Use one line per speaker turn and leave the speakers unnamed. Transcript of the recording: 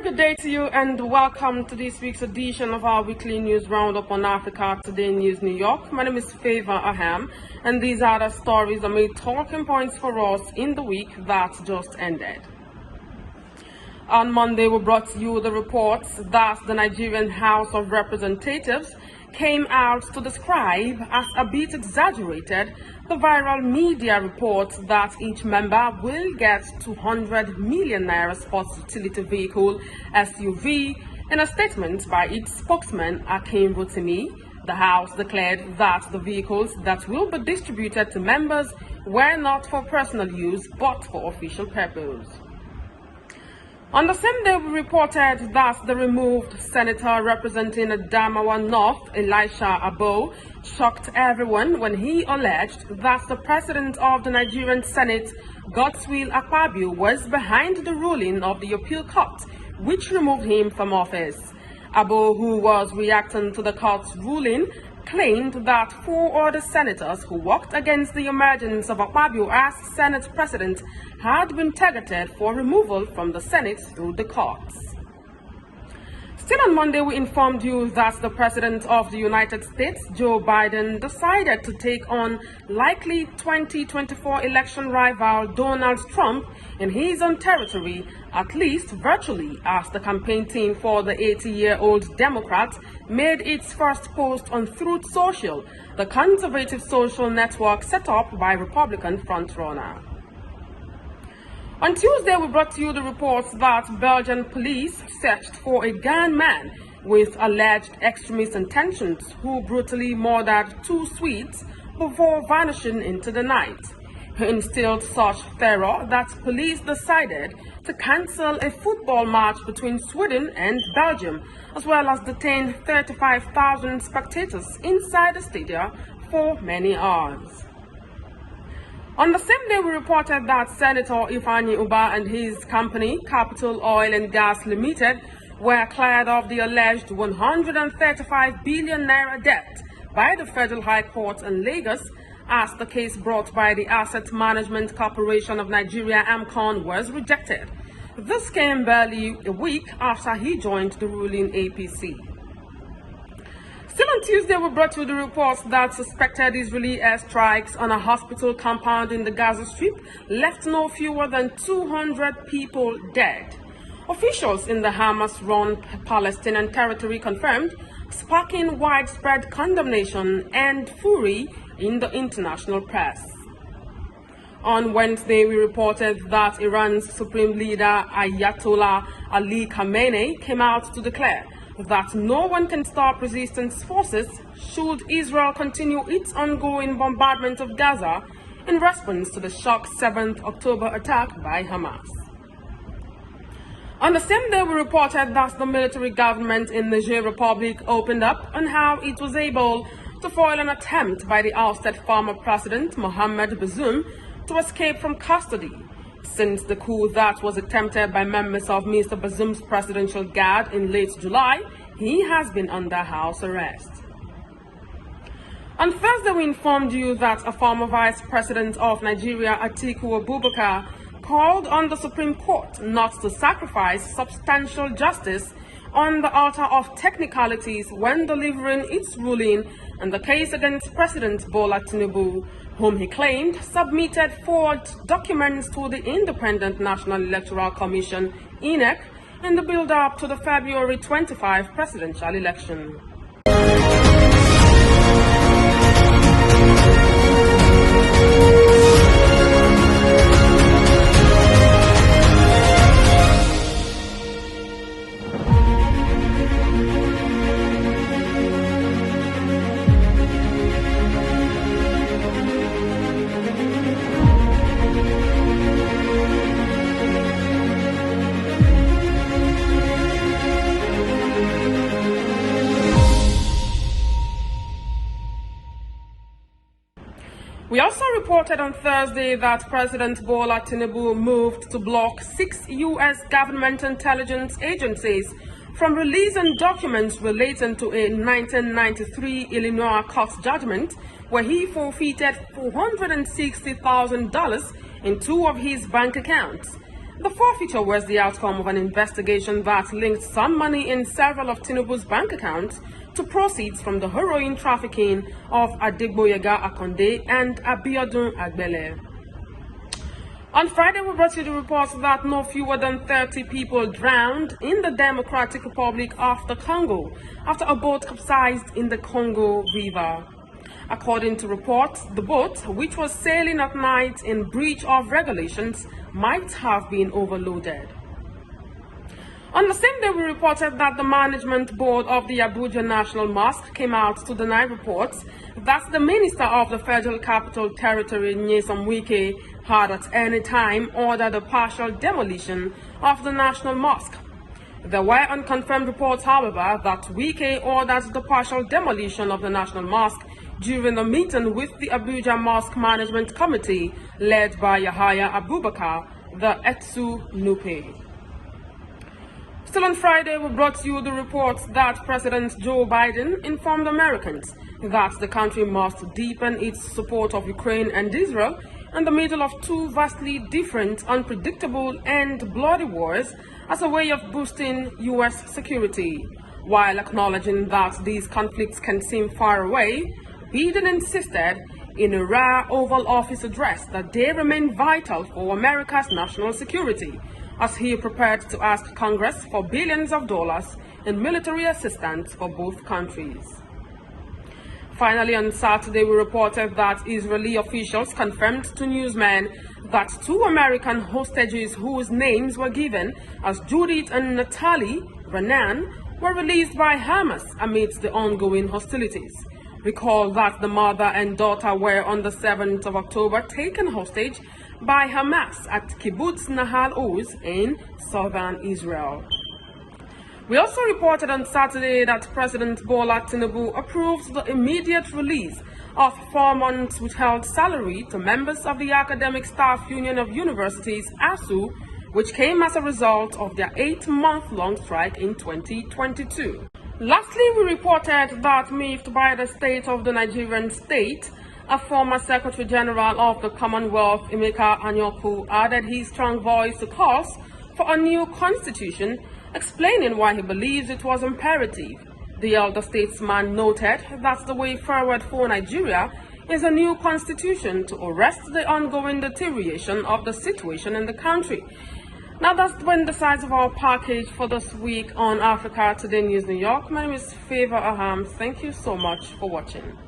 good day to you and welcome to this week's edition of our weekly news roundup on Africa Today News New York. My name is Favor Aham and these are the stories that made talking points for us in the week that just ended. On Monday, we brought you the reports that the Nigerian House of Representatives came out to describe as a bit exaggerated the viral media report that each member will get 200 million naira sports utility vehicle SUV. In a statement by its spokesman, Akin Rotimi, the House declared that the vehicles that will be distributed to members were not for personal use but for official purpose. On the same day, we reported that the removed senator representing Adamawa North, Elisha Abo, shocked everyone when he alleged that the president of the Nigerian Senate, Godswill Akpabio, was behind the ruling of the appeal court, which removed him from office. Abo, who was reacting to the court's ruling, claimed that 4 other senators who worked against the emergence of Akpabio as Senate president had been targeted for removal from the Senate through the courts. Still on Monday, we informed you that the President of the United States, Joe Biden, decided to take on likely 2024 election rival Donald Trump in his own territory, at least virtually, as the campaign team for the 80-year-old Democrat made its first post on Truth Social, the conservative social network set up by Republican frontrunner. On Tuesday, we brought you the reports that Belgian police searched for a gunman with alleged extremist intentions who brutally murdered 2 Swedes before vanishing into the night. He instilled such terror that police decided to cancel a football match between Sweden and Belgium, as well as detain 35,000 spectators inside the stadium for many hours. On the same day, we reported that Senator Ifeanyi Ubah and his company, Capital Oil and Gas Limited, were cleared of the alleged 135 billion naira debt by the Federal High Court in Lagos, as the case brought by the Asset Management Corporation of Nigeria, AMCON, was rejected. This came barely a week after he joined the ruling APC. Still on Tuesday, we brought you the reports that suspected Israeli airstrikes on a hospital compound in the Gaza Strip left no fewer than 200 people dead. Officials in the Hamas-run Palestinian territory confirmed, sparking widespread condemnation and fury in the international press. On Wednesday, we reported that Iran's supreme leader Ayatollah Ali Khamenei came out to declare that no one can stop resistance forces should Israel continue its ongoing bombardment of Gaza in response to the shock 7th October attack by Hamas. On the same day, we reported that the military government in Niger Republic opened up on how it was able to foil an attempt by the ousted former president Mohamed Bazoum to escape from custody. Since the coup that was attempted by members of Mr. Bazoum's presidential guard in late July, he has been under house arrest. On Thursday, we informed you that a former vice president of Nigeria, Atiku Abubakar, called on the Supreme Court not to sacrifice substantial justice on the altar of technicalities when delivering its ruling in the case against President Bola Tinubu, whom he claimed submitted forged documents to the Independent National Electoral Commission, INEC, in the build-up to the February 25 presidential election. We also reported on Thursday that President Bola Tinubu moved to block 6 U.S. government intelligence agencies from releasing documents relating to a 1993 Illinois court judgment where he forfeited $460,000 in 2 of his bank accounts. The forfeiture was the outcome of an investigation that linked some money in several of Tinubu's bank accounts to proceeds from the heroin trafficking of Adegboyega Akonde and Abiodun Agbele. On Friday, we brought you the report that no fewer than 30 people drowned in the Democratic Republic of the Congo after a boat capsized in the Congo River. According to reports, the boat, which was sailing at night in breach of regulations, might have been overloaded. On the same day, we reported that the management board of the Abuja National Mosque came out to deny reports that the Minister of the Federal Capital Territory, Nyesom Wike, had at any time ordered a partial demolition of the National Mosque. There were unconfirmed reports, however, that Wike ordered the partial demolition of the National Mosque during a meeting with the Abuja Mosque Management Committee led by Yahaya Abubakar, the Etsu Nupe. Still on Friday, we brought you the report that President Joe Biden informed Americans that the country must deepen its support of Ukraine and Israel in the middle of two vastly different, unpredictable, and bloody wars as a way of boosting U.S. security. While acknowledging that these conflicts can seem far away, Biden insisted in a rare Oval Office address that they remain vital for America's national security, as he prepared to ask Congress for billions of dollars in military assistance for both countries. Finally, on Saturday, we reported that Israeli officials confirmed to newsmen that two American hostages whose names were given as Judith and Natalie Renan were released by Hamas amidst the ongoing hostilities. Recall that the mother and daughter were on the 7th of October taken hostage by Hamas at Kibbutz Nahal Oz in southern Israel. We also reported on Saturday that President Bola Tinubu approved the immediate release of 4 months withheld salary to members of the Academic Staff Union of Universities, ASU, which came as a result of their 8-month-long strike in 2022. Lastly, we reported that moved by the state of the Nigerian state, a former Secretary General of the Commonwealth, Emeka Anyaoku, added his strong voice to calls for a new constitution, explaining why he believes it was imperative. The elder statesman noted that the way forward for Nigeria is a new constitution to arrest the ongoing deterioration of the situation in the country. Now that's been the size of our package for this week on Africa Today News New York. My name is Favor Aham. Thank you so much for watching.